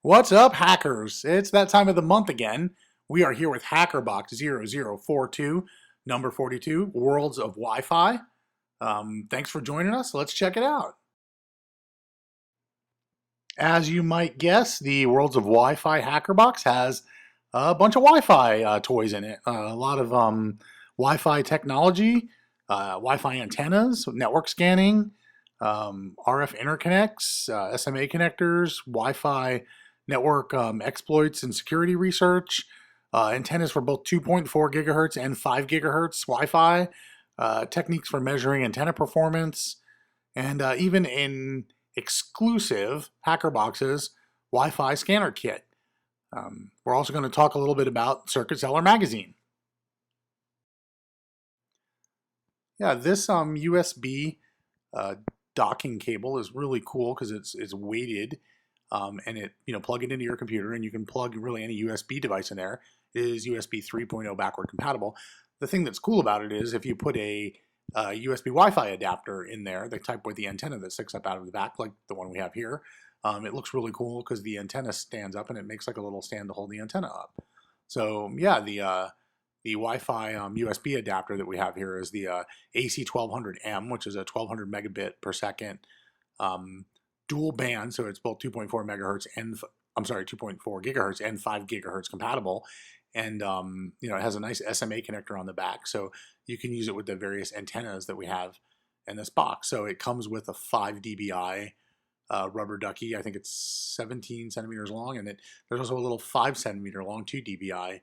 What's up, hackers? It's that time of the month again. We are here with HackerBox 0042, number 42, Worlds of Wi-Fi. Thanks for joining us. Let's check it out. As you might guess, the Worlds of Wi-Fi HackerBox has a bunch of Wi-Fi toys in it. A lot of Wi-Fi technology, Wi-Fi antennas, network scanning, RF interconnects, SMA connectors, Wi-Fi network exploits and security research, antennas for both 2.4 gigahertz and 5 gigahertz Wi-Fi, techniques for measuring antenna performance, and even in exclusive HackerBox's Wi-Fi scanner kit. We're also going to talk a little bit about Cellar magazine. Yeah, this USB docking cable is really cool because it's weighted, and it plug it into your computer, and you can plug really any USB device in there. It is USB 3.0 backward compatible. The thing that's cool about it is if you put a USB Wi-Fi adapter in there, the type with the antenna that sticks up out of the back, like the one we have here, it looks really cool because the antenna stands up and it makes like a little stand to hold the antenna up. So yeah, the Wi-Fi USB adapter that we have here is the AC1200M, which is a 1200 megabit per second dual band, so it's both 2.4 megahertz and 2.4 gigahertz and 5 gigahertz compatible. And it has a nice SMA connector on the back, so you can use it with the various antennas that we have in this box. So it comes with a 5 dBi rubber ducky. I think it's 17 centimeters long, and there's also a little 5 centimeter long 2 dBi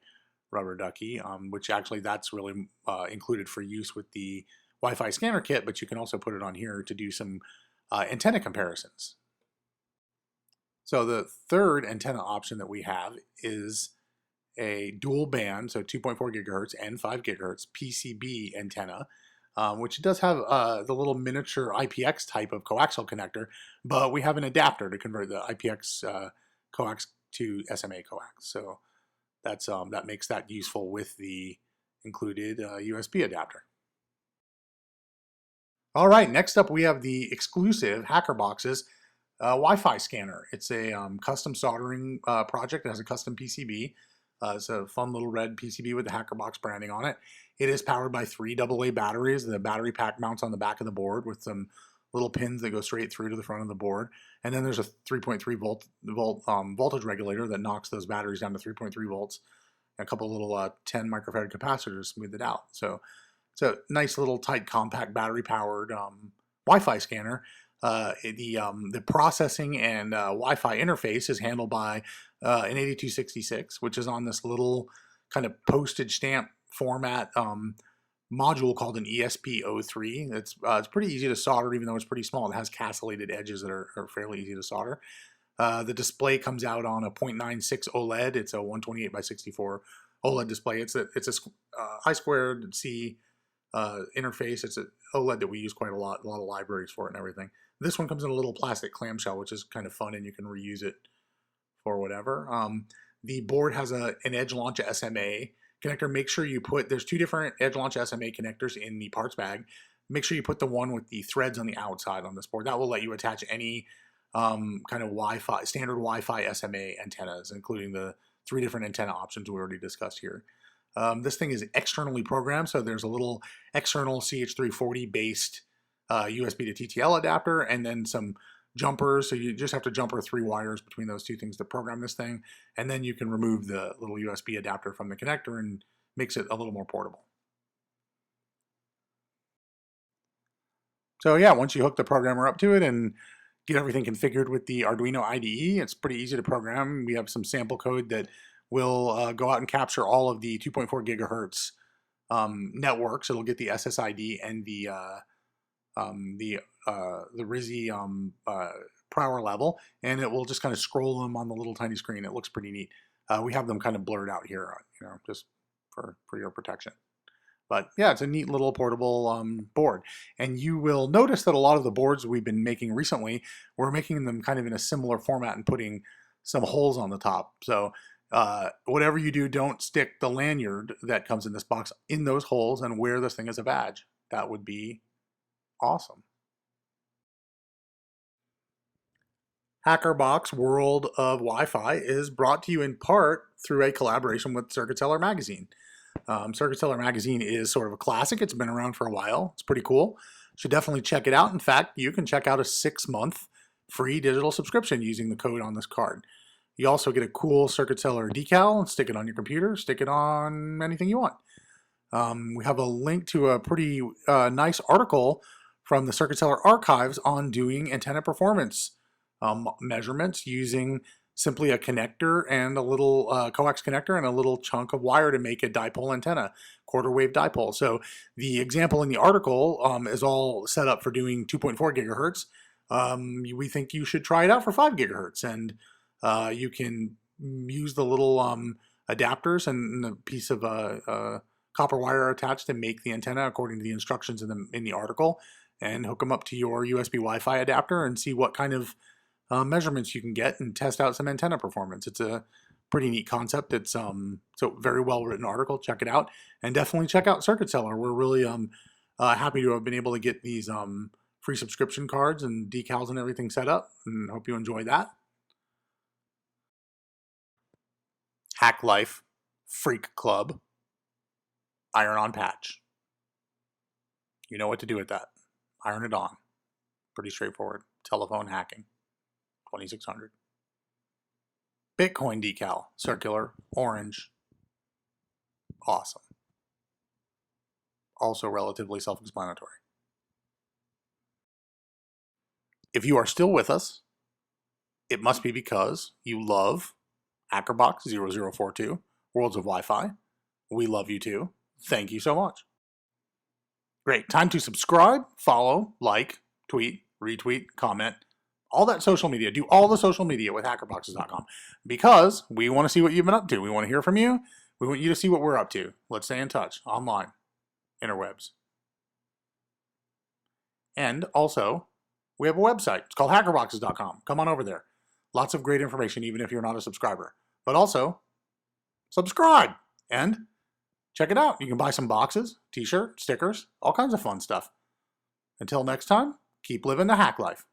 rubber ducky, which actually that's really included for use with the Wi-Fi scanner kit, but you can also put it on here to do some antenna comparisons. So the third antenna option that we have is a dual band, so 2.4 gigahertz and 5 gigahertz PCB antenna, which does have the little miniature IPX type of coaxial connector, but we have an adapter to convert the IPX coax to SMA coax. So that's that makes that useful with the included USB adapter. All right, next up we have the exclusive HackerBox's Wi-Fi scanner. It's a custom soldering project. It has a custom PCB. It's a fun little red PCB with the HackerBox branding on it. It is powered by 3 AA batteries. The battery pack mounts on the back of the board with some little pins that go straight through to the front of the board. And then there's a 3.3 volt voltage regulator that knocks those batteries down to 3.3 volts. And a couple little 10 microfarad capacitors to smooth it out. So it's a nice little tight, compact, battery-powered Wi-Fi scanner. The processing and Wi-Fi interface is handled by an 8266, which is on this little kind of postage stamp format module called an ESP03. It's pretty easy to solder, even though it's pretty small. It has castellated edges that are fairly easy to solder. The display comes out on a 0.96 OLED. It's a 128 by 64 OLED display. It's a I2C interface. It's an OLED that we use quite a lot of libraries for it and everything. This one comes in a little plastic clamshell, which is kind of fun, and you can reuse it for whatever. The board has an edge launch SMA connector. Make sure you there's 2 different edge launch SMA connectors in the parts bag. Make sure you put the one with the threads on the outside on this board. That will let you attach any kind of standard Wi-Fi SMA antennas, including the 3 different antenna options we already discussed here. This thing is externally programmed, so there's a little external CH340 based USB to TTL adapter, and then some jumpers. So you just have to jumper 3 wires between those 2 things to program this thing, and then you can remove the little USB adapter from the connector and makes it a little more portable. So yeah, once you hook the programmer up to it and get everything configured with the Arduino IDE, it's pretty easy to program. We have some sample code that will go out and capture all of the 2.4 gigahertz networks. It'll get the SSID and the RISI power level, and it will just kind of scroll them on the little tiny screen. It looks pretty neat. We have them kind of blurred out here, just for your protection. But yeah, it's a neat little portable board. And you will notice that a lot of the boards we've been making recently, we're making them kind of in a similar format and putting some holes on the top. So whatever you do, don't stick the lanyard that comes in this box in those holes and wear this thing as a badge. That would be awesome. HackerBox World of Wi-Fi is brought to you in part through a collaboration with Cellar magazine. Cellar magazine is sort of a classic. It's been around for a while. It's pretty cool. Should definitely check it out. In fact, you can check out a 6-month free digital subscription using the code on this card. You also get a cool Cellar decal and stick it on your computer, stick it on anything you want. We have a link to a pretty nice article from the Cellar archives on doing antenna performance measurements using simply a connector and a little coax connector and a little chunk of wire to make a dipole antenna, quarter wave dipole. So the example in the article is all set up for doing 2.4 gigahertz. We think you should try it out for 5 gigahertz, and you can use the little adapters and a piece of copper wire attached to make the antenna according to the instructions in the article, and hook them up to your USB Wi-Fi adapter and see what kind of measurements you can get and test out some antenna performance. It's a pretty neat concept. It's so very well written article. Check it out, and definitely check out Cellar. We're really happy to have been able to get these free subscription cards and decals and everything set up, and hope you enjoy that. Hack Life, Freak Club, iron-on patch. You know what to do with that. Iron it on. Pretty straightforward. Telephone hacking. 2600. Bitcoin decal, circular, orange. Awesome. Also relatively self-explanatory. If you are still with us, it must be because you love HackerBox 0042, Worlds of Wi-Fi. We love you too. Thank you so much. Great. Time to subscribe, follow, like, tweet, retweet, comment, all that social media. Do all the social media with HackerBoxes.com because we want to see what you've been up to. We want to hear from you. We want you to see what we're up to. Let's stay in touch online, interwebs. And also, we have a website. It's called HackerBoxes.com. Come on over there. Lots of great information, even if you're not a subscriber. But also, subscribe and check it out. You can buy some boxes, t-shirts, stickers, all kinds of fun stuff. Until next time, keep living the hack life.